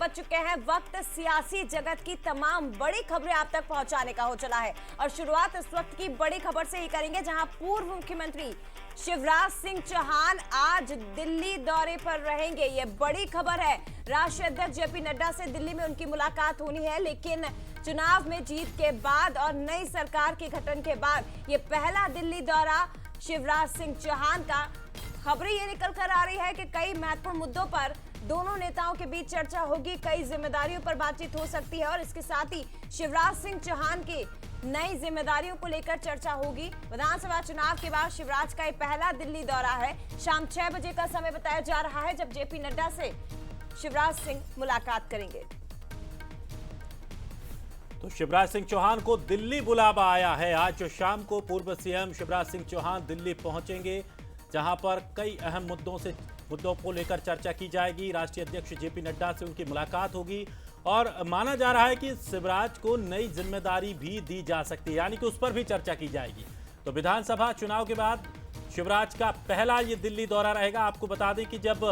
बज चुके हैं। वक्त सियासी जगत की तमाम बड़ी खबरें आप तक पहुंचाने का हो चला है और शुरुआत इस वक्त की बड़ी खबर से ही करेंगे, जहां पूर्व मुख्यमंत्री शिवराज सिंह चौहान आज दिल्ली दौरे पर रहेंगे। ये बड़ी खबर है। राष्ट्रीय अध्यक्ष जेपी नड्डा से दिल्ली में उनकी मुलाकात होनी है, लेकिन चुनाव में जीत के बाद और नई सरकार के गठन के बाद ये पहला दिल्ली दौरा शिवराज सिंह चौहान का। खबरें ये निकल कर आ रही है कि कई महत्वपूर्ण मुद्दों पर दोनों नेताओं के बीच चर्चा होगी, कई जिम्मेदारियों पर बातचीत हो सकती है और इसके साथ ही शिवराज सिंह चौहान की नई जिम्मेदारियों को लेकर चर्चा होगी। विधानसभा चुनाव के बाद शिवराज का ये पहला दिल्ली दौरा है। शाम 6 बजे का समय बताया जा रहा है जब जेपी नड्डा से शिवराज सिंह मुलाकात करेंगे। तो शिवराज सिंह चौहान को दिल्ली बुलावा आया है। आज शाम को पूर्व सीएम शिवराज सिंह चौहान दिल्ली पहुंचेंगे, जहां पर कई अहम मुद्दों को लेकर चर्चा की जाएगी। राष्ट्रीय अध्यक्ष जेपी नड्डा से उनकी मुलाकात होगी और माना जा रहा है कि शिवराज को नई जिम्मेदारी भी दी जा सकती है, यानी कि उस पर भी चर्चा की जाएगी। तो विधानसभा चुनाव के बाद शिवराज का पहला ये दिल्ली दौरा रहेगा। आपको बता दें कि जब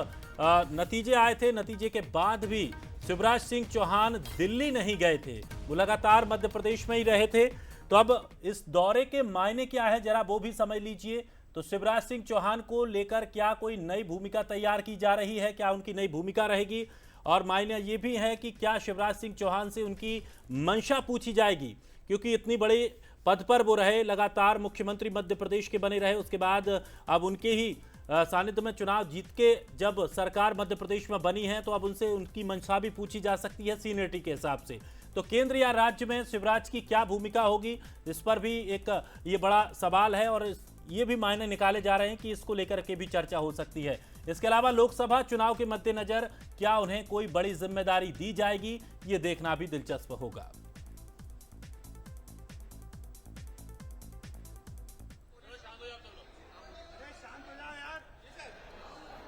नतीजे आए थे, नतीजे के बाद भी शिवराज सिंह चौहान दिल्ली नहीं गए थे, वो लगातार मध्य प्रदेश में ही रहे थे। तो अब इस दौरे के मायने क्या है, जरा वो भी समझ लीजिए। तो शिवराज सिंह चौहान को लेकर क्या कोई नई भूमिका तैयार की जा रही है, क्या उनकी नई भूमिका रहेगी, और मायने ये भी है कि क्या शिवराज सिंह चौहान से उनकी मंशा पूछी जाएगी, क्योंकि इतनी बड़ी पद पर वो रहे, लगातार मुख्यमंत्री मध्य प्रदेश के बने रहे। उसके बाद अब उनके ही सानिध्य में चुनाव जीत के जब सरकार मध्य प्रदेश में बनी है, तो अब उनसे उनकी मंशा भी पूछी जा सकती है सीनियरिटी के हिसाब से। तो केंद्र या राज्य में शिवराज की क्या भूमिका होगी, इस पर भी एक ये बड़ा सवाल है और ये भी मायने निकाले जा रहे हैं कि इसको लेकर के भी चर्चा हो सकती है। इसके अलावा लोकसभा चुनाव के मद्देनजर क्या उन्हें कोई बड़ी जिम्मेदारी दी जाएगी, ये देखना भी दिलचस्प होगा।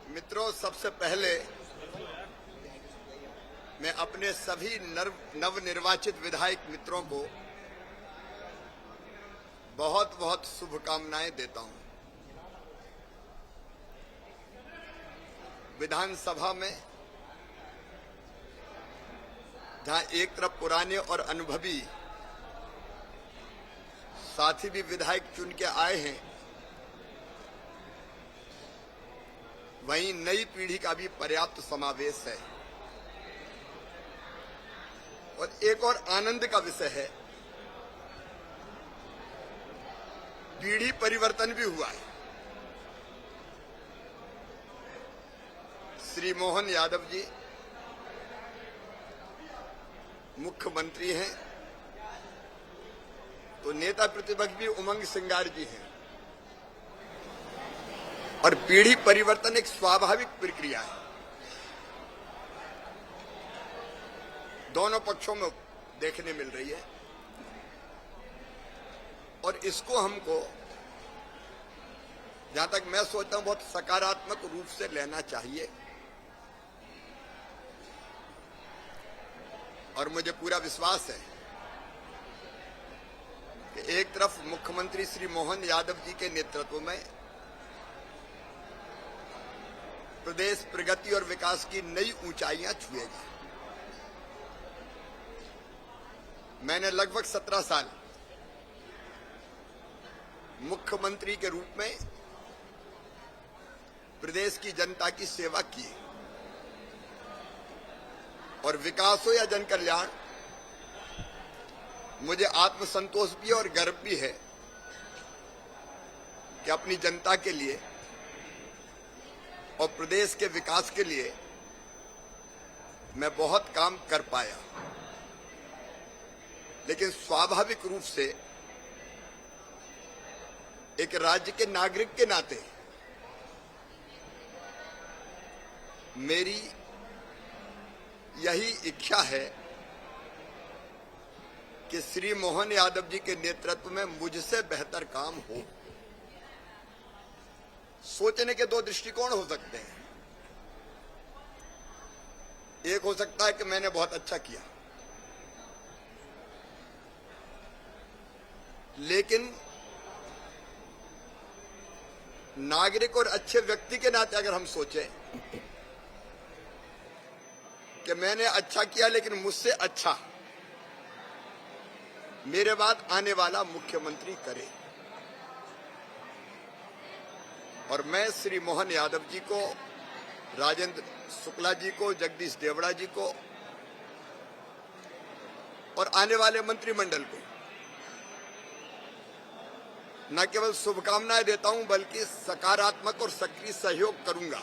मित्रों, सबसे पहले मैं अपने सभी नवनिर्वाचित विधायक मित्रों को बहुत बहुत शुभकामनाएं देता हूं। विधानसभा में जहां एक तरफ पुराने और अनुभवी साथी भी विधायक चुन के आए हैं, वहीं नई पीढ़ी का भी पर्याप्त समावेश है। और एक और आनंद का विषय है, पीढ़ी परिवर्तन भी हुआ है। श्री मोहन यादव जी मुख्यमंत्री हैं, तो नेता प्रतिपक्ष भी उमंग सिंगार जी हैं। और पीढ़ी परिवर्तन एक स्वाभाविक प्रक्रिया है, दोनों पक्षों में देखने मिल रही है और इसको हमको, जहां तक मैं सोचता हूं, बहुत सकारात्मक रूप से लेना चाहिए। और मुझे पूरा विश्वास है कि एक तरफ मुख्यमंत्री श्री मोहन यादव जी के नेतृत्व में प्रदेश प्रगति और विकास की नई ऊंचाइयां छुएगा। मैंने लगभग 17 साल मुख्यमंत्री के रूप में प्रदेश की जनता की सेवा की और विकास हो या जन कल्याण, मुझे आत्मसंतोष भी और गर्व भी है कि अपनी जनता के लिए और प्रदेश के विकास के लिए मैं बहुत काम कर पाया। लेकिन स्वाभाविक रूप से एक राज्य के नागरिक के नाते मेरी यही इच्छा है कि श्री मोहन यादव जी के नेतृत्व में मुझसे बेहतर काम हो। सोचने के दो दृष्टिकोण हो सकते हैं। एक हो सकता है कि मैंने बहुत अच्छा किया, लेकिन नागरिक और अच्छे व्यक्ति के नाते अगर हम सोचें कि मैंने अच्छा किया, लेकिन मुझसे अच्छा मेरे बाद आने वाला मुख्यमंत्री करे। और मैं श्री मोहन यादव जी को, राजेंद्र शुक्ला जी को, जगदीश देवड़ा जी को और आने वाले मंत्रिमंडल को न केवल शुभकामनाएं देता हूं, बल्कि सकारात्मक और सक्रिय सहयोग करूंगा।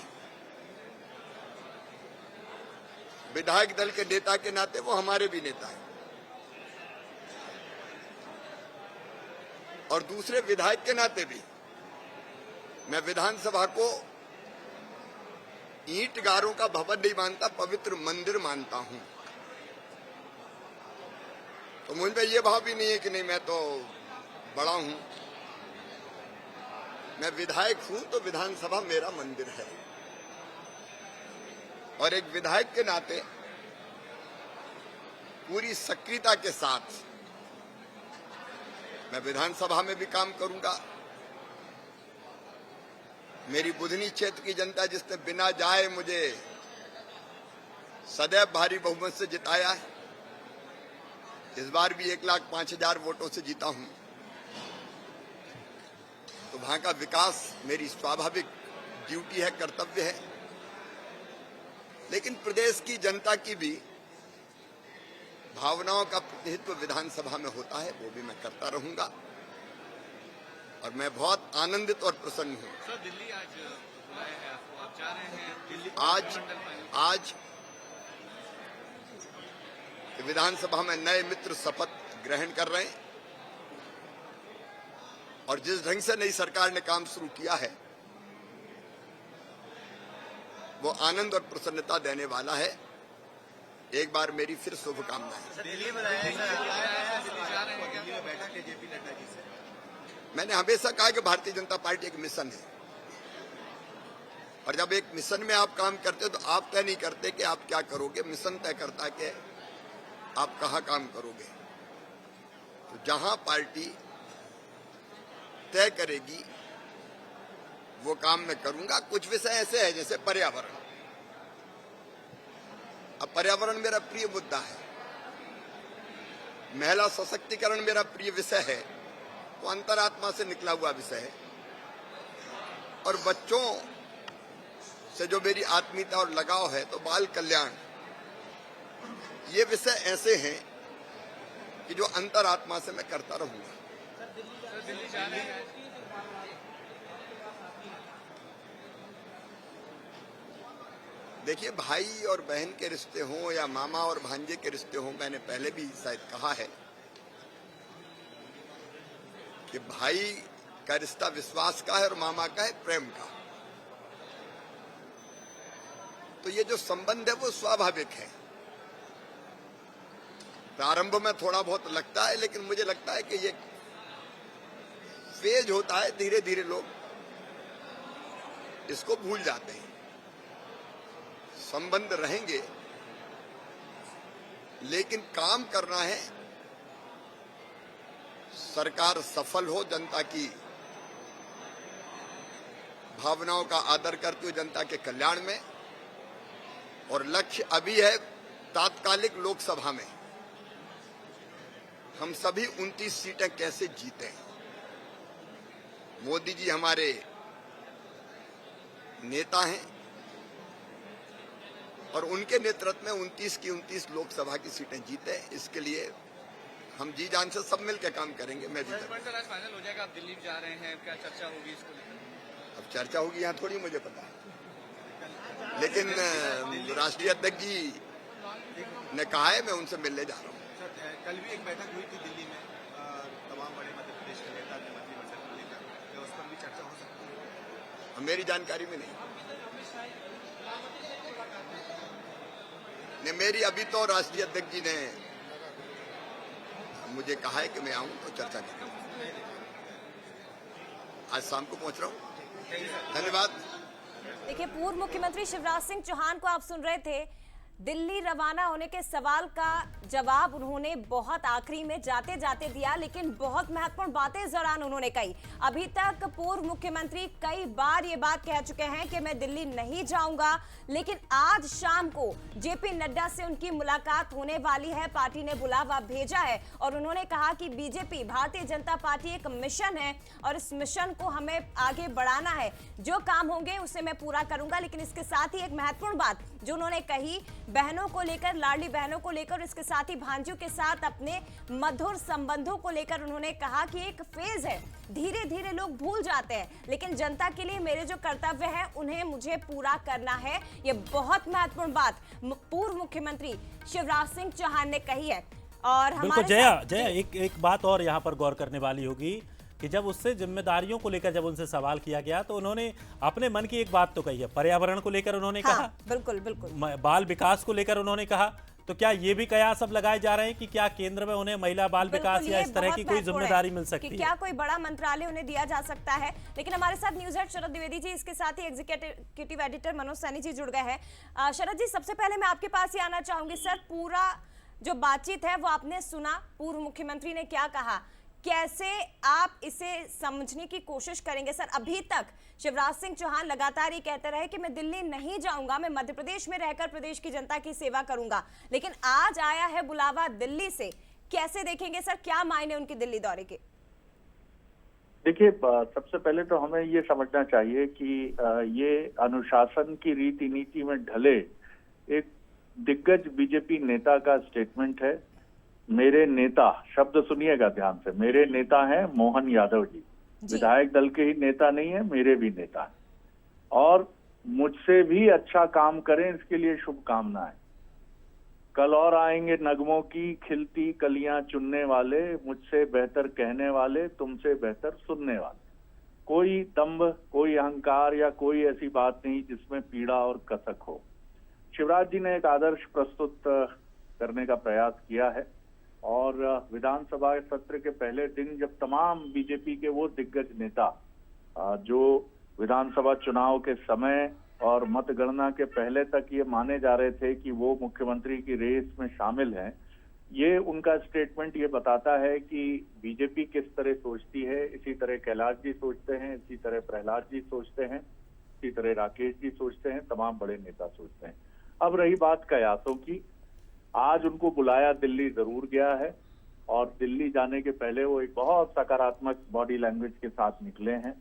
विधायक दल के नेता के नाते वो हमारे भी नेता हैं, और दूसरे विधायक के नाते भी मैं विधानसभा को ईंट गारों का भवन नहीं मानता, पवित्र मंदिर मानता हूं। तो मुझ में ये भाव भी नहीं है कि नहीं मैं तो बड़ा हूं। मैं विधायक हूं तो विधानसभा मेरा मंदिर है, और एक विधायक के नाते पूरी सक्रियता के साथ मैं विधानसभा में भी काम करूंगा। मेरी बुधनी क्षेत्र की जनता, जिसने बिना जाए मुझे सदैव भारी बहुमत से जिताया है, इस बार भी 1,05,000 वोटों से जीता हूं, तो वहां का विकास मेरी स्वाभाविक ड्यूटी है, कर्तव्य है। लेकिन प्रदेश की जनता की भी भावनाओं का प्रतिनिधित्व विधानसभा में होता है, वो भी मैं करता रहूंगा, और मैं बहुत आनंदित और प्रसन्न हूं। सर, दिल्ली आज बुलाया है आपको, आप जा रहे हैं दिल्ली? आज विधानसभा में नए मित्र शपथ ग्रहण कर रहे हैं, और जिस ढंग से नई सरकार ने काम शुरू किया है वो आनंद और प्रसन्नता देने वाला है। एक बार मेरी फिर शुभकामनाएं। दिल्ली बुलाया है, दिल्ली जा रहे हैं, दिल्ली में बैठक है जेपी नड्डा जी से। मैंने हमेशा कहा कि भारतीय जनता पार्टी एक मिशन है, और जब एक मिशन में आप काम करते हो तो आप तय नहीं करते कि आप क्या करोगे, मिशन तय करता है कि आप कहां काम करोगे। तो जहां पार्टी तय करेगी वो काम मैं करूंगा। कुछ विषय ऐसे हैं जैसे पर्यावरण। अब पर्यावरण मेरा प्रिय मुद्दा है, महिला सशक्तिकरण मेरा प्रिय विषय है, वो अंतरात्मा से निकला हुआ विषय है, और बच्चों से जो मेरी आत्मीयता और लगाव है, तो बाल कल्याण, ये विषय ऐसे हैं कि जो अंतरात्मा से मैं करता रहूंगा। दिल्ली जा रहे हैं। देखिए, भाई और बहन के रिश्ते हों या मामा और भांजे के रिश्ते हों, मैंने पहले भी शायद कहा है कि भाई का रिश्ता विश्वास का है और मामा का है प्रेम का। तो ये जो संबंध है वो स्वाभाविक है। प्रारंभ में थोड़ा बहुत लगता है, लेकिन मुझे लगता है कि ये फेज होता है, धीरे धीरे लोग इसको भूल जाते हैं। संबंध रहेंगे, लेकिन काम करना है, सरकार सफल हो, जनता की भावनाओं का आदर करते हुए जनता के कल्याण में। और लक्ष्य अभी है तात्कालिक लोकसभा में हम सभी 29 सीटें कैसे जीते। मोदी जी हमारे नेता हैं, और उनके नेतृत्व में 29 की 29 लोकसभा की सीटें जीते। इसके लिए हम जी जान से सब मिलकर काम करेंगे। मैं भी आज फाइनल हो जाएगा, आप दिल्ली जा रहे हैं, क्या चर्चा होगी इसको लेकर? अब चर्चा होगी यहाँ थोड़ी मुझे पता है, लेकिन राष्ट्रीय अध्यक्ष जी ने कहा है, मैं उनसे मिलने जा रहा हूँ। कल भी एक बैठक हुई थी दिल्ली में, तमाम बड़े मध्य प्रदेश के नेता के मंत्रिमंडल को लेकर, क्या उस पर भी चर्चा हो सकती है? मेरी जानकारी में नहीं। मेरी अभी तो राष्ट्रीय अध्यक्ष जी ने मुझे कहा है कि मैं आऊं तो चर्चा करेंगे। आज शाम को पहुंच रहा हूं। धन्यवाद। देखिए, पूर्व मुख्यमंत्री शिवराज सिंह चौहान को आप सुन रहे थे। दिल्ली रवाना होने के सवाल का जवाब उन्होंने बहुत आखिरी में जाते जाते दिया, लेकिन बहुत महत्वपूर्ण बातें इस दौरान उन्होंने कही। अभी तक पूर्व मुख्यमंत्री कई बार ये बात कह चुके हैं कि मैं दिल्ली नहीं जाऊंगा, लेकिन आज शाम को जेपी नड्डा से उनकी मुलाकात होने वाली है। पार्टी ने बुलावा भेजा है और उन्होंने कहा कि बीजेपी, भारतीय जनता पार्टी एक मिशन है और इस मिशन को हमें आगे बढ़ाना है। जो काम होंगे उसे मैं पूरा करूंगा। लेकिन इसके साथ ही एक महत्वपूर्ण बात जो उन्होंने कही, बहनों को लेकर, लाडली बहनों को लेकर, इसके साथ ही भांजियों के साथ अपने मधुर संबंधों को लेकर उन्होंने कहा कि एक फेज है, धीरे धीरे लोग भूल जाते हैं, लेकिन जनता के लिए मेरे जो कर्तव्य है उन्हें मुझे पूरा करना है। ये बहुत महत्वपूर्ण बात पूर्व मुख्यमंत्री शिवराज सिंह चौहान ने कही है। और बिल्कुल जया एक बात और यहाँ पर गौर करने वाली होगी कि जब उससे जिम्मेदारियों को लेकर जब उनसे सवाल किया गया तो उन्होंने अपने मन की एक बात तो कही है, पर्यावरण को लेकर उन्होंने कहा, बिल्कुल बिल्कुल, बाल विकास को लेकर उन्होंने कहा। तो क्या ये भी कयास अब लगाए जा रहे हैं कि क्या केंद्र में उन्हें महिला बाल विकास या इस तरह की कोई जिम्मेदारी मिल सकती है? क्या कोई बड़ा मंत्रालय उन्हें दिया जा सकता है? लेकिन हमारे साथ न्यूज हेड शरद द्विवेदी जी, इसके साथ ही एग्जीक्यूटिव एडिटर मनोज सैनी जी जुड़ गए हैं। शरद जी, सबसे पहले मैं आपके पास ही आना चाहूंगी। सर, पूरा जो बातचीत है वो आपने सुना, पूर्व मुख्यमंत्री ने क्या कहा, कैसे आप इसे समझने की कोशिश करेंगे? सर, अभी तक शिवराज सिंह चौहान लगातार ये कहते रहे कि मैं दिल्ली नहीं जाऊंगा, मैं मध्य प्रदेश में रहकर प्रदेश की जनता की सेवा करूंगा, लेकिन आज आया है बुलावा दिल्ली से। कैसे देखेंगे सर, क्या मायने उनकी दिल्ली दौरे के? देखिए, सबसे पहले तो हमें ये समझना चाहिए कि ये अनुशासन की रीति नीति में ढले एक दिग्गज बीजेपी नेता का स्टेटमेंट है। मेरे नेता, शब्द सुनिएगा ध्यान से, मेरे नेता हैं मोहन यादव जी, विधायक दल के ही नेता नहीं है, मेरे भी नेता हैं और मुझसे भी अच्छा काम करें इसके लिए शुभकामनाएं। कल और आएंगे नगमों की खिलती कलियां चुनने वाले, मुझसे बेहतर कहने वाले, तुमसे बेहतर सुनने वाले। कोई दंभ, कोई अहंकार या कोई ऐसी बात नहीं जिसमें पीड़ा और कसक हो। शिवराज जी ने एक आदर्श प्रस्तुत करने का प्रयास किया है और विधानसभा सत्र के पहले दिन जब तमाम बीजेपी के वो दिग्गज नेता जो विधानसभा चुनाव के समय और मतगणना के पहले तक ये माने जा रहे थे कि वो मुख्यमंत्री की रेस में शामिल हैं, ये उनका स्टेटमेंट ये बताता है कि बीजेपी किस तरह सोचती है। इसी तरह कैलाश जी सोचते हैं, इसी तरह प्रहलाद जी सोचते हैं, इसी तरह राकेश जी सोचते हैं, तमाम बड़े नेता सोचते हैं। अब रही बात कयासों की, आज उनको बुलाया दिल्ली जरूर गया है और दिल्ली जाने के पहले वो एक बहुत सकारात्मक बॉडी लैंग्वेज के साथ निकले हैं।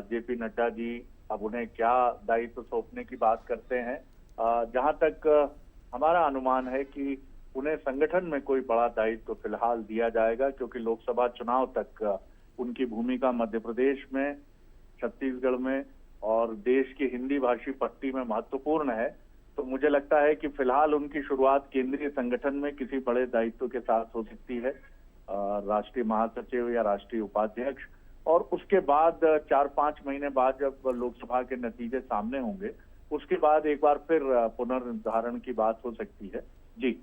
जेपी नड्डा जी अब उन्हें क्या दायित्व सौंपने की बात करते हैं, जहां तक हमारा अनुमान है कि उन्हें संगठन में कोई बड़ा दायित्व फिलहाल दिया जाएगा, क्योंकि लोकसभा चुनाव तक उनकी भूमिका मध्य प्रदेश में, छत्तीसगढ़ में और देश की हिंदी भाषी पट्टी में महत्वपूर्ण है। तो मुझे लगता है कि फिलहाल उनकी शुरुआत केंद्रीय संगठन में किसी बड़े दायित्व के साथ हो सकती है, राष्ट्रीय महासचिव या राष्ट्रीय उपाध्यक्ष, और उसके बाद 4-5 महीने बाद जब लोकसभा के नतीजे सामने होंगे उसके बाद एक बार फिर पुनर्निर्धारण की बात हो सकती है। जी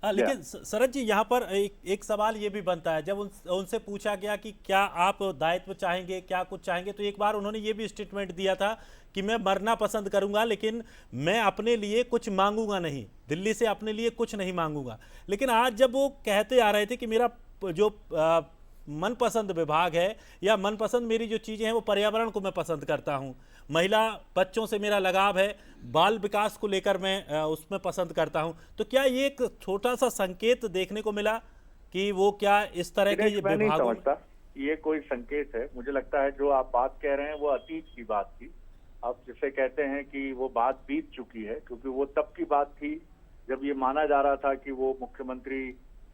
लेकिन शरद जी, यहाँ पर एक सवाल ये भी बनता है, जब उनसे पूछा गया कि क्या आप दायित्व चाहेंगे, क्या कुछ चाहेंगे, तो एक बार उन्होंने ये भी स्टेटमेंट दिया था कि मैं मरना पसंद करूंगा लेकिन मैं अपने लिए कुछ मांगूंगा नहीं, दिल्ली से अपने लिए कुछ नहीं मांगूंगा। लेकिन आज जब वो कहते आ रहे थे कि मेरा जो मनपसंद विभाग है या मनपसंद मेरी जो चीज़ें हैं वो पर्यावरण को मैं पसंद करता हूं, महिला बच्चों से मेरा लगाव है, बाल विकास को लेकर मैं उसमें पसंद करता हूं, तो क्या ये एक छोटा सा संकेत देखने को मिला कि वो क्या इस तरह के मैं नहीं समझता ये कोई संकेत है। मुझे लगता है जो आप बात कह रहे हैं वो अतीत की बात थी। अब जिसे कहते हैं कि वो बात बीत चुकी है, क्योंकि वो तब की बात थी जब ये माना जा रहा था कि वो मुख्यमंत्री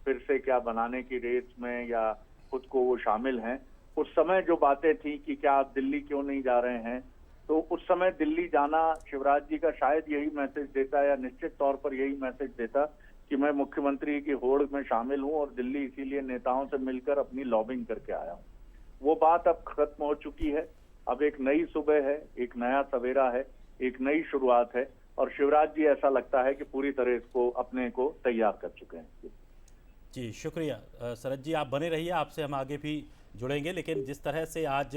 फिर से क्या बनाने की रेस में या खुद को वो शामिल हैं। उस समय जो बातें थी कि क्या आप दिल्ली क्यों नहीं जा रहे हैं, तो उस समय दिल्ली जाना शिवराज जी का शायद यही मैसेज देता या निश्चित तौर पर यही मैसेज देता कि मैं मुख्यमंत्री की होड़ में शामिल हूं और दिल्ली इसीलिए नेताओं से मिलकर अपनी लॉबिंग करके आया हूं। वो बात अब खत्म हो चुकी है। अब एक नई सुबह है, एक नया सवेरा है, एक नई शुरुआत है और शिवराज जी ऐसा लगता है कि पूरी तरह इसको अपने को तैयार कर चुके हैं। जी शुक्रिया शरद जी, आप बने रहिए, आपसे हम आगे भी जुड़ेंगे। लेकिन जिस तरह से आज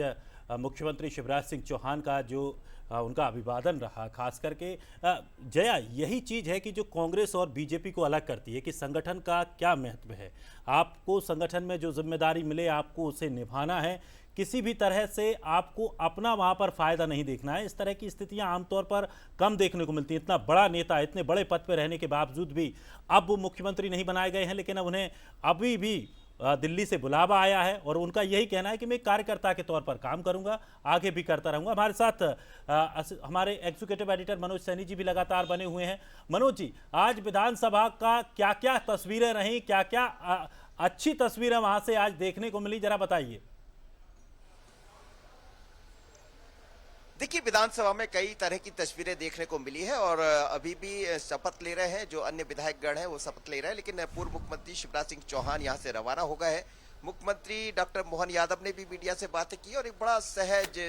मुख्यमंत्री शिवराज सिंह चौहान का जो उनका अभिवादन रहा। खास करके जया, यही चीज़ है कि जो कांग्रेस और बीजेपी को अलग करती है कि संगठन का क्या महत्व है। आपको संगठन में जो जिम्मेदारी मिले आपको उसे निभाना है, किसी भी तरह से आपको अपना वहाँ पर फायदा नहीं देखना है। इस तरह की स्थितियाँ आमतौर पर कम देखने को मिलती हैं। इतना बड़ा नेता, इतने बड़े पद पर रहने के बावजूद भी अब वो मुख्यमंत्री नहीं बनाए गए हैं, लेकिन अब उन्हें अभी भी दिल्ली से बुलावा आया है और उनका यही कहना है कि मैं कार्यकर्ता के तौर पर काम करूंगा, आगे भी करता रहूंगा। हमारे साथ हमारे एग्जीक्यूटिव एडिटर मनोज सैनी जी भी लगातार बने हुए हैं। मनोज जी, आज विधानसभा का क्या क्या तस्वीरें रहीं, क्या क्या अच्छी तस्वीरें वहां से आज देखने को मिली, जरा बताइए। देखिए, विधानसभा में कई तरह की तस्वीरें देखने को मिली है और अभी भी शपथ ले रहे हैं जो अन्य विधायकगण हैं वो शपथ ले रहे हैं, लेकिन पूर्व मुख्यमंत्री शिवराज सिंह चौहान यहां से रवाना हो गए हैं। मुख्यमंत्री डॉक्टर मोहन यादव ने भी मीडिया से बातें की और एक बड़ा सहज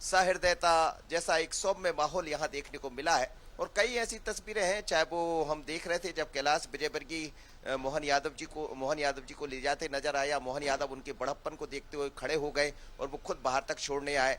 सहृदयता जैसा एक सौम्य माहौल यहां देखने को मिला है। और कई ऐसी तस्वीरें हैं, चाहे वो हम देख रहे थे जब कैलाश विजयवर्गीय मोहन यादव जी को ले जाते नजर आया। मोहन यादव उनके बड़प्पन को देखते हुए खड़े हो गए और वो खुद बाहर तक छोड़ने आए।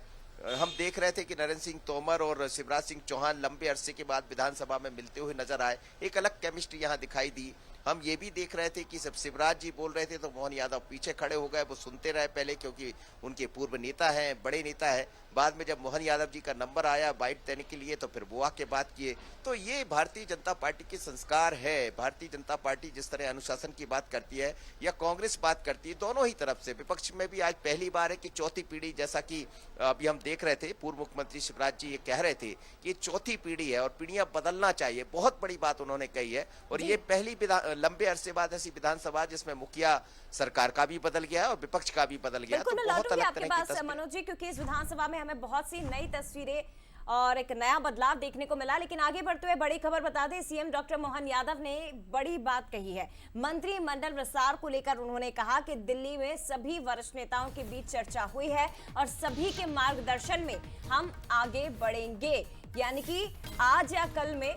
हम देख रहे थे कि नरेंद्र सिंह तोमर और शिवराज सिंह चौहान लंबे अरसे के बाद विधानसभा में मिलते हुए नजर आए। एक अलग केमिस्ट्री यहां दिखाई दी। हम ये भी देख रहे थे कि जब शिवराज जी बोल रहे थे तो मोहन यादव पीछे खड़े हो गए, वो सुनते रहे पहले, क्योंकि उनके पूर्व नेता हैं, बड़े नेता है। बाद में जब मोहन यादव जी का नंबर आया बाइट देने के लिए तो फिर वो आके बात किए। तो ये भारतीय जनता पार्टी के संस्कार है। भारतीय जनता पार्टी जिस तरह अनुशासन की बात करती है या कांग्रेस बात करती है, दोनों ही तरफ से, विपक्ष में भी आज पहली बार है कि चौथी पीढ़ी, जैसा कि अभी हम देख रहे थे पूर्व मुख्यमंत्री शिवराज जी ये कह रहे थे कि चौथी पीढ़ी है और पीढ़ियां बदलना चाहिए। बहुत बड़ी बात उन्होंने कही है और ये पहली लंबे अरसे बाद ऐसी विधानसभा जिसमें मुखिया सरकार का भी बदल गया है और विपक्ष का भी बदल गया। बिल्कुल, मैं लौटूंगी आपके पास मनोज जी, क्योंकि इस विधानसभा में हमें बहुत सी नई तस्वीरें और एक नया बदलाव देखने को मिला। लेकिन आगे बढ़ते हुए बड़ी खबर बता दें, सीएम डॉक्टर मोहन यादव ने बड़ी बात कही है। मंत्रिमंडल विस्तार को लेकर उन्होंने कहा कि दिल्ली में सभी वरिष्ठ नेताओं के बीच चर्चा हुई है और सभी के मार्गदर्शन में हम आगे बढ़ेंगे। यानी कि आज या कल में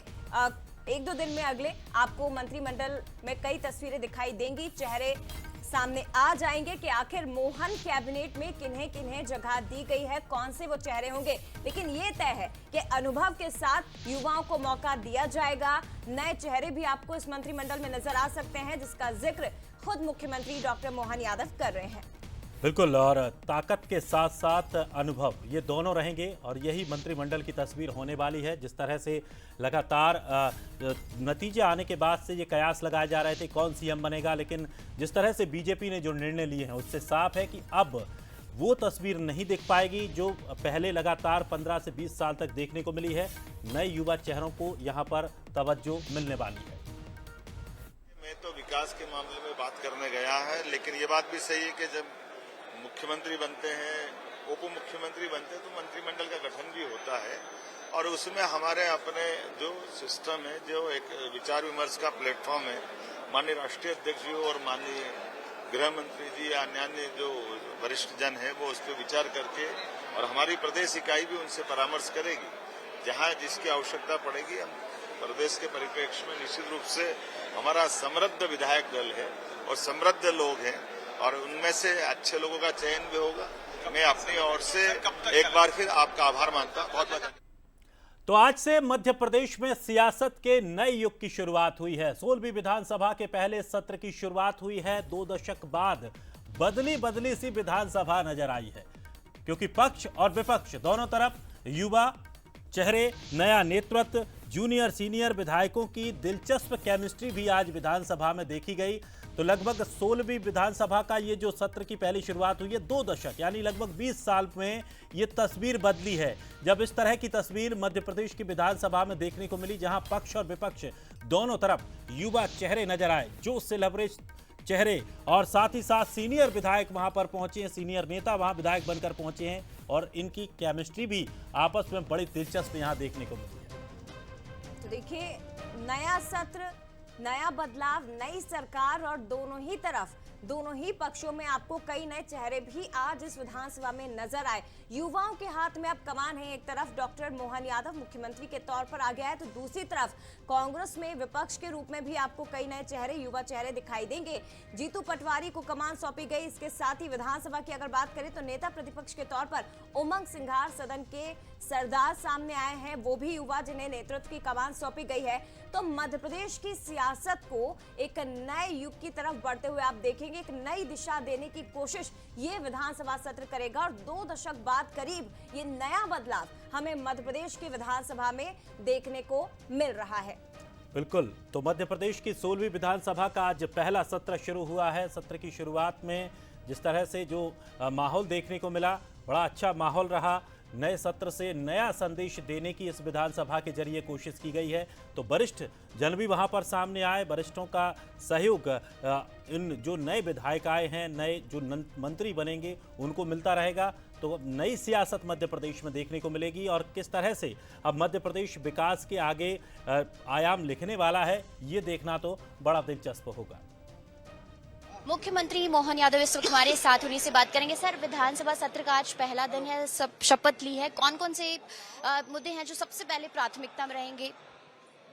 एक दो दिन में अगले आपको मंत्रिमंडल में कई तस्वीरें दिखाई देंगी, चेहरे सामने आ जाएंगे कि आखिर मोहन कैबिनेट में किन्हें किन्हें जगह दी गई है, कौन से वो चेहरे होंगे। लेकिन ये तय है कि अनुभव के साथ युवाओं को मौका दिया जाएगा। नए चेहरे भी आपको इस मंत्रिमंडल में नजर आ सकते हैं, जिसका जिक्र खुद मुख्यमंत्री डॉक्टर मोहन यादव कर रहे हैं। बिल्कुल, और ताकत के साथ साथ अनुभव, ये दोनों रहेंगे और यही मंत्रिमंडल की तस्वीर होने वाली है। जिस तरह से लगातार नतीजे आने के बाद से ये कयास लगाए जा रहे थे कौन सीएम बनेगा, लेकिन जिस तरह से बीजेपी ने जो निर्णय लिए हैं उससे साफ है कि अब वो तस्वीर नहीं दिख पाएगी जो पहले लगातार 15 से 20 साल तक देखने को मिली है। नए युवा चेहरों को यहाँ पर तवज्जो मिलने वाली है। मैं तो विकास के मामले में बात करने गया है, लेकिन ये बात भी सही है कि जब मुख्यमंत्री बनते हैं, उप मुख्यमंत्री बनते हैं तो मंत्रिमंडल का गठन भी होता है और उसमें हमारे अपने जो सिस्टम है, जो एक विचार विमर्श का प्लेटफॉर्म है, माननीय राष्ट्रीय अध्यक्ष जी और माननीय गृह मंत्री जी या अन्य जो वरिष्ठ जन है वो उस पर विचार करके और हमारी प्रदेश इकाई भी उनसे परामर्श करेगी। जहां जिसकी आवश्यकता पड़ेगी हम प्रदेश के परिप्रेक्ष्य में निश्चित रूप से हमारा समृद्ध विधायक दल है और समृद्ध लोग हैं और उनमें से अच्छे लोगों का चयन भी होगा। मैं अपनी ओर से एक बार फिर आपका आभार मानता हूं। बहुत तो आज से मध्य प्रदेश में सियासत के नए युग की शुरुआत हुई है। 16वीं विधानसभा के पहले सत्र की शुरुआत हुई है। 2 दशक बाद बदली सी विधानसभा नजर आई है, क्योंकि पक्ष और विपक्ष दोनों तरफ युवा चेहरे, नया नेतृत्व, जूनियर सीनियर विधायकों की दिलचस्प केमिस्ट्री भी आज विधानसभा में देखी गई। तो लगभग 16वीं विधानसभा का ये जो सत्र की पहली शुरुआत हुई है, 2 दशक यानी लगभग 20 साल में ये तस्वीर बदली है। जब इस तरह की तस्वीर मध्य प्रदेश की विधानसभा में देखने को मिली, जहां पक्ष और विपक्ष दोनों तरफ युवा चेहरे नजर आए, जोश से लबरेज चेहरे, और साथ ही साथ सीनियर विधायक वहां पर पहुंचे हैं, सीनियर नेता वहां विधायक बनकर पहुंचे हैं और इनकी केमिस्ट्री भी आपस में बड़ी दिलचस्प यहां देखने को मिली है। तो देखिए, नया सत्र, नया बदलाव, नई सरकार और दोनों ही पक्षों में आपको कई नए चेहरे भी आज इस विधानसभा में नजर आए। युवाओं के हाथ में अब कमान है। एक तरफ डॉक्टर मोहन यादव मुख्यमंत्री के तौर पर आ गया है, तो दूसरी तरफ कांग्रेस में विपक्ष के रूप में भी आपको कई नए चेहरे, युवा चेहरे दिखाई देंगे। जीतू पटवारी को कमान सौंपी गई। इसके साथ ही विधानसभा की अगर बात करें तो नेता प्रतिपक्ष के तौर पर उमंग सिंघार सदन के सरदार सामने आए हैं, वो भी युवा जिन्हें नेतृत्व की कमान सौंपी गई है। तो मध्य प्रदेश की सियासत को एक नए युग की तरफ बढ़ते हुए आप देखेंगे, एक नई दिशा देने की कोशिश ये विधानसभा सत्र करेगा और 2 दशक बाद करीब ये नया बदलाव हमें मध्य प्रदेश की विधानसभा में देखने को मिल रहा है। बिल्कुल, तो मध्य प्रदेश की 16वीं विधानसभा का आज पहला सत्र शुरू हुआ है। सत्र की शुरुआत में जिस तरह से जो माहौल देखने को मिला, बड़ा अच्छा माहौल रहा। नए सत्र से नया संदेश देने की इस विधानसभा के जरिए कोशिश की गई है। तो वरिष्ठ जन भी वहां पर सामने आए, वरिष्ठों का सहयोग इन जो नए विधायक आए हैं, नए जो मंत्री बनेंगे उनको मिलता रहेगा। तो नई सियासत मध्य प्रदेश में देखने को मिलेगी और किस तरह से अब मध्य प्रदेश विकास के आगे आयाम लिखने वाला है, ये देखना तो बड़ा दिलचस्प होगा। मुख्यमंत्री मोहन यादव इस वक्त हमारे साथ, उन्हीं से बात करेंगे। सर, विधानसभा सत्र का आज पहला दिन है, सब शपथ ली है, कौन कौन से मुद्दे हैं जो सबसे पहले प्राथमिकता में रहेंगे?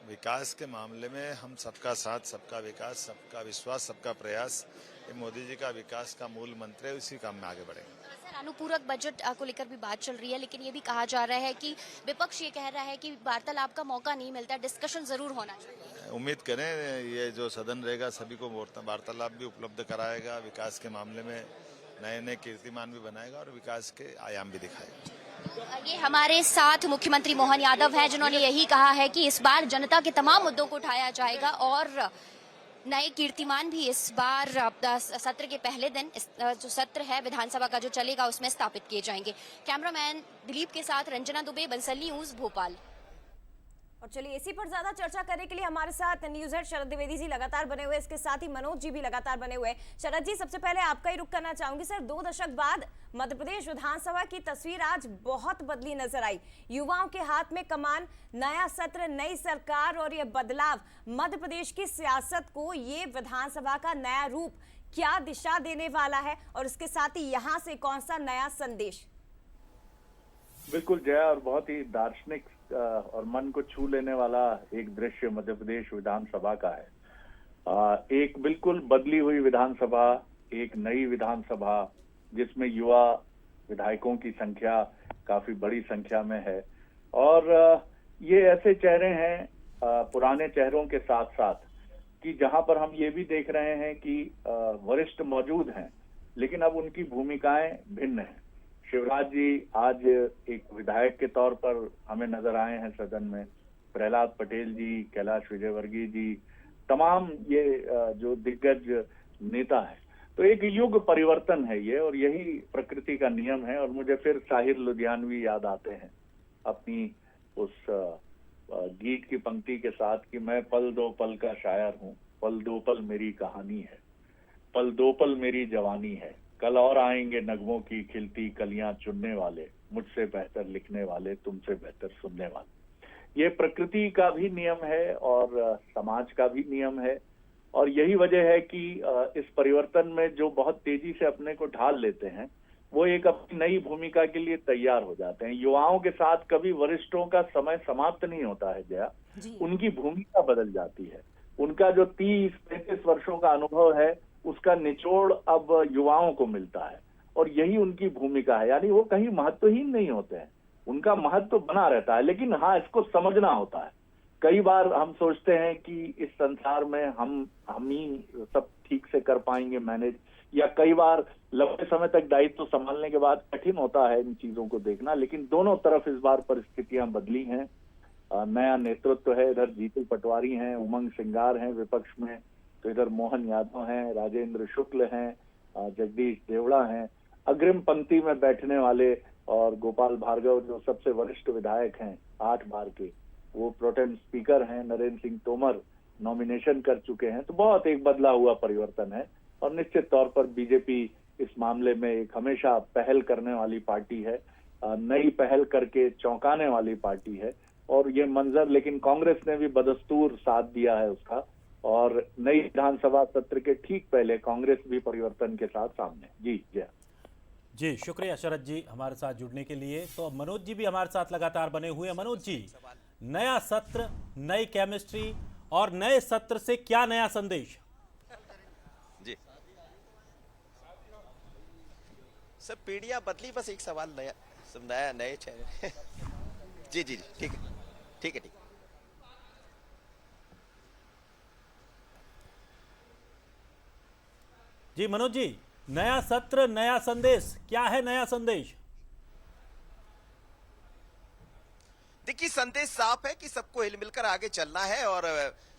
विकास के मामले में हम सबका साथ, सबका विकास, सबका विश्वास, सबका प्रयास, ये मोदी जी का विकास का मूल मंत्र है, इसी काम में आगे बढ़ेंगे। सर, अनुपूरक बजट को लेकर भी बात चल रही है, लेकिन ये भी कहा जा रहा है कि विपक्ष ये कह रहा है कि वार्तालाप का मौका नहीं मिलता, डिस्कशन जरूर होना चाहिए। उम्मीद करें ये जो सदन रहेगा सभी को वार्तालाप भी उपलब्ध कराएगा, विकास के मामले में नए नए कीर्तिमान भी बनाएगा और विकास के आयाम भी दिखाएगा। ये हमारे साथ मुख्यमंत्री मोहन यादव हैं, जिन्होंने यही कहा है कि इस बार जनता के तमाम मुद्दों को उठाया जाएगा और नए कीर्तिमान भी इस बार सत्र के पहले दिन जो सत्र है विधानसभा का जो चलेगा उसमें स्थापित किए जाएंगे। कैमरामैन दिलीप के साथ रंजना दुबे, बंसली न्यूज, भोपाल। और चलिए इसी पर ज्यादा चर्चा करने के लिए हमारे साथ न्यूज हेड शरद द्विवेदी जी लगातार बने हुए, इसके साथ ही मनोज जी भी लगातार बने हुए। शरद जी, सबसे पहले आपका ही रुख करना चाहूंगी। सर, 2 दशक बाद मध्य प्रदेश विधानसभा की तस्वीर आज बहुत बदली नजर आई। युवाओं के हाथ में कमान, नया सत्र, नई सरकार और ये बदलाव मध्य प्रदेश की सियासत को, ये विधानसभा का नया रूप क्या दिशा देने वाला है और इसके साथ ही यहाँ से कौन सा नया संदेश? बिल्कुल जया, और बहुत ही दार्शनिक और मन को छू लेने वाला एक दृश्य मध्य प्रदेश विधानसभा का है। एक बिल्कुल बदली हुई विधानसभा, एक नई विधानसभा जिसमें युवा विधायकों की संख्या काफी बड़ी संख्या में है और ये ऐसे चेहरे हैं पुराने चेहरों के साथ साथ कि जहां पर हम ये भी देख रहे हैं कि वरिष्ठ मौजूद हैं लेकिन अब उनकी भूमिकाएं भिन्न हैं। शिवराज जी आज एक विधायक के तौर पर हमें नजर आए हैं सदन में, प्रहलाद पटेल जी, कैलाश विजयवर्गीय जी, तमाम ये जो दिग्गज नेता हैं। तो एक युग परिवर्तन है ये और यही प्रकृति का नियम है। और मुझे फिर साहिर लुधियानवी याद आते हैं अपनी उस गीत की पंक्ति के साथ कि मैं पल दो पल का शायर हूँ, पल दो पल मेरी कहानी है, पल दो पल मेरी जवानी है, कल और आएंगे नगमों की खिलती कलियां चुनने वाले, मुझसे बेहतर लिखने वाले, तुमसे बेहतर सुनने वाले। ये प्रकृति का भी नियम है और समाज का भी नियम है और यही वजह है कि इस परिवर्तन में जो बहुत तेजी से अपने को ढाल लेते हैं वो एक अपनी नई भूमिका के लिए तैयार हो जाते हैं। युवाओं के साथ कभी वरिष्ठों का समय समाप्त नहीं होता है जया, उनकी भूमिका बदल जाती है। उनका जो 30-35 वर्षों का अनुभव है उसका निचोड़ अब युवाओं को मिलता है और यही उनकी भूमिका है। यानी वो कहीं महत्वहीन नहीं होते हैं, उनका महत्व बना रहता है, लेकिन हाँ इसको समझना होता है। कई बार हम सोचते हैं कि इस संसार में हम ही सब ठीक से कर पाएंगे मैनेज, या कई बार लंबे समय तक दायित्व संभालने के बाद कठिन होता है इन चीजों को देखना। लेकिन दोनों तरफ इस बार परिस्थितियां बदली हैं, नया नेतृत्व है। इधर जीतू पटवारी हैं, उमंग सिंगार हैं विपक्ष में, तो इधर मोहन यादव हैं, राजेंद्र शुक्ल हैं, जगदीश देवड़ा हैं, अग्रिम पंक्ति में बैठने वाले और गोपाल भार्गव जो सबसे वरिष्ठ विधायक हैं 8 बार के, वो प्रोटेम स्पीकर हैं, नरेंद्र सिंह तोमर नॉमिनेशन कर चुके हैं। तो बहुत एक बदला हुआ परिवर्तन है और निश्चित तौर पर बीजेपी इस मामले में एक हमेशा पहल करने वाली पार्टी है, नई पहल करके चौंकाने वाली पार्टी है। और ये मंजर लेकिन कांग्रेस ने भी बदस्तूर साथ दिया है उसका, और नई विधानसभा सत्र के ठीक पहले कांग्रेस भी परिवर्तन के साथ सामने। जी जय। जी शुक्रिया शरद जी हमारे साथ जुड़ने के लिए। तो मनोज जी भी हमारे साथ लगातार बने हुए हैं। मनोज जी, नया सत्र, नई केमिस्ट्री और नए सत्र से क्या नया संदेश? जी सब पीढ़ियां बदली, बस एक सवाल नया, सब नया नए चेहरे। जी जी ठीक है ठीक है ठीक। जी मनोज जी, नया सत्र नया संदेश, क्या है नया संदेश? देखिए संदेश साफ है कि सबको हिल मिलकर आगे चलना है और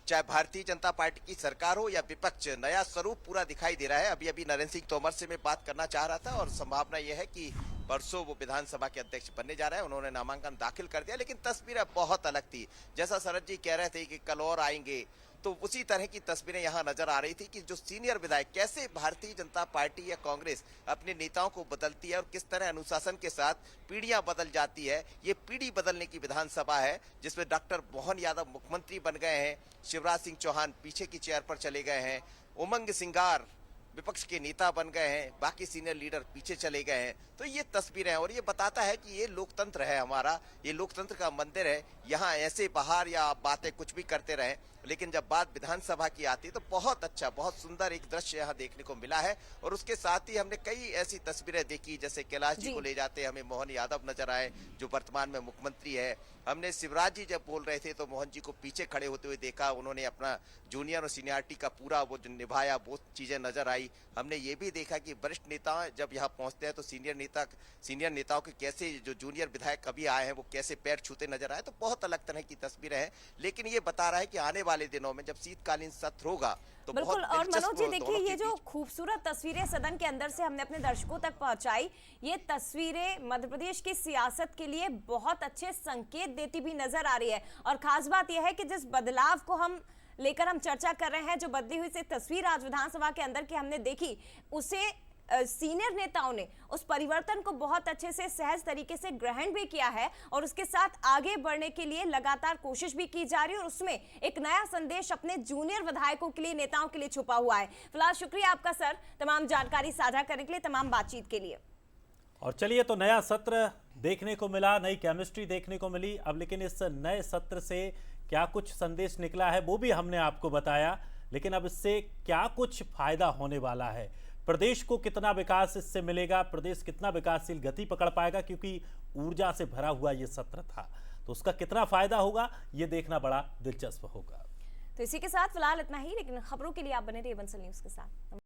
चाहे भारतीय जनता पार्टी की सरकार हो या विपक्ष, नया स्वरूप पूरा दिखाई दे रहा है। अभी अभी नरेंद्र सिंह तोमर से मैं बात करना चाह रहा था और संभावना यह है कि परसों वो विधानसभा के अध्यक्ष बनने जा रहे हैं। उन्होंने नामांकन दाखिल कर दिया, लेकिन तस्वीरें बहुत अलग थी। जैसा शरद जी कह रहे थे कि कल और आएंगे, तो उसी तरह की तस्वीरें यहां नजर आ रही थी कि जो सीनियर विधायक कैसे भारतीय जनता पार्टी या कांग्रेस अपने नेताओं को बदलती है और किस तरह अनुशासन के साथ पीढ़ियां बदल जाती है। ये पीढ़ी बदलने की विधानसभा है जिसमें डॉक्टर मोहन यादव मुख्यमंत्री बन गए हैं, शिवराज सिंह चौहान पीछे की चेयर पर चले गए हैं, उमंग सिंगार विपक्ष के नेता बन गए हैं, बाकी सीनियर लीडर पीछे चले गए हैं। तो ये तस्वीरें हैं और ये बताता है कि ये लोकतंत्र है हमारा, ये लोकतंत्र का मंदिर है। यहाँ ऐसे बाहर या आप बातें कुछ भी करते रहे, लेकिन जब बात विधानसभा की आती है तो बहुत अच्छा, बहुत सुंदर एक दृश्य यहाँ देखने को मिला है। और उसके साथ ही हमने कई ऐसी तस्वीरें देखी, जैसे कैलाश जी को ले जाते हमें मोहन यादव नजर आए जो वर्तमान में मुख्यमंत्री है। हमने शिवराज जी जब बोल रहे थे तो मोहन जी को पीछे खड़े होते हुए देखा, उन्होंने अपना जूनियर और सीनियरिटी का पूरा वो जो निभाया, वो चीजें नजर आई। हमने ये भी देखा कि वरिष्ठ नेता जब यहाँ पहुंचते हैं तो सीनियर नेताओं के कैसे, जो जूनियर विधायक कभी आए हैं वो कैसे पैर छूते नजर आए। तो बहुत अलग तरह की तस्वीरें हैं, लेकिन ये बता रहा है कि आने वाले दिनों में जब शीतकालीन सत्र होगा तो बिल्कुल। बहुत और मनोज जी देखिए, ये जो बीच खूबसूरत तस्वीरें सदन के अंदर से हमने अपने दर्शकों तक पहुंचाई, ये तस्वीरें मध्य प्रदेश की सियासत के लिए बहुत अच्छे संकेत देती भी नजर आ रही है। और खास बात यह है कि जिस बदलाव को हम लेकर हम चर्चा कर रहे हैं, जो बदली हुई से तस्वीर आज विधानसभा के अंदर की हमने देखी, उसे सीनियर नेताओं ने उस परिवर्तन को बहुत अच्छे से सहज तरीके से ग्रहण भी किया है और उसके साथ आगे बढ़ने के लिए लगातार कोशिश भी की जा रही है और उसमें एक नया संदेश अपने जूनियर विधायकों के लिए, नेताओं के लिए छुपा हुआ है। फिलहाल शुक्रिया आपका सर, तमाम जानकारी साझा करने के लिए, तमाम बातचीत के लिए। और चलिए, तो नया सत्र देखने को मिला, नई केमिस्ट्री देखने को मिली। अब लेकिन इस नए सत्र से क्या कुछ संदेश निकला है वो भी हमने आपको बताया, लेकिन अब इससे क्या कुछ फायदा होने वाला है, प्रदेश को कितना विकास इससे मिलेगा, प्रदेश कितना विकासशील गति पकड़ पाएगा, क्योंकि ऊर्जा से भरा हुआ ये सत्र था, तो उसका कितना फायदा होगा ये देखना बड़ा दिलचस्प होगा। तो इसी के साथ फिलहाल इतना ही, लेकिन खबरों के लिए आप बने रहिए बंसल न्यूज के साथ।